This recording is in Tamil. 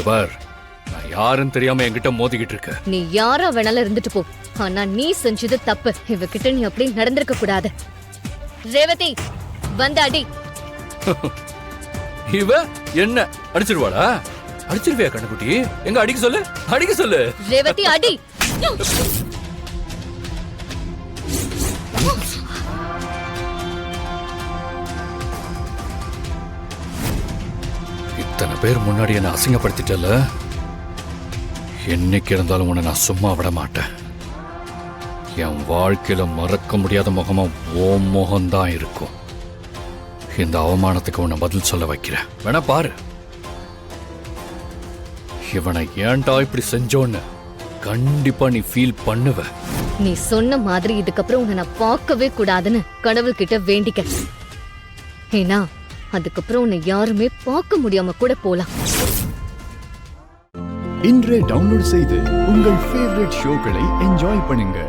பார், நான் யாருன்னு தெரியாம என்கிட்ட மோதிக்கிட்டு இருக்க. நீ யாரா வேணாலும் இருந்துட்டு போ, ஆனா நீ செஞ்சது தப்பு. இவகிட்ட நீ அப்படி நடந்திருக்க கூடாது. ரேவதி வந்து அடி. இவ என்ன அடிச்சிருவாளா? அடிச்சிருவியா கண்ணுக்குட்டி? எங்க அடிக்க சொல்லு, அடிக்க சொல்லு. ரேவதி அடி. இத்தனை பேர் முன்னாடி என்ன அசிங்கப்படுத்திட்டல, என்னைக்கு இருந்தாலும் உன்னை நான் சும்மா விட மாட்டேன். என் வாழ்க்கையில மறக்க முடியாத முகமா ஓ முகம்தான் இருக்கும். இந்த அவமானத்துக்கு உன்னை பதில் சொல்ல வைக்கிறேன், வேணா பாரு. இவனை ஏன்டா இப்படி செஞ்சோன்னு கண்டிப்பா நீ ஃபீல் பண்ணுவ. நீ சொன்ன மாதிரி இதுக்கப்புறம் உன்னை நான் பார்க்கவே கூடாதுன்னு கடவுள்கிட்ட வேண்டிக்க. ஏன்னா அதுக்கப்புறம் உன்னை யாருமே பார்க்க முடியாம கூட போலாம். இன்றே டவுன்லோட் செய்து உங்கள் ஃபேவரட் ஷோக்களை என்ஜாய் பண்ணுங்க.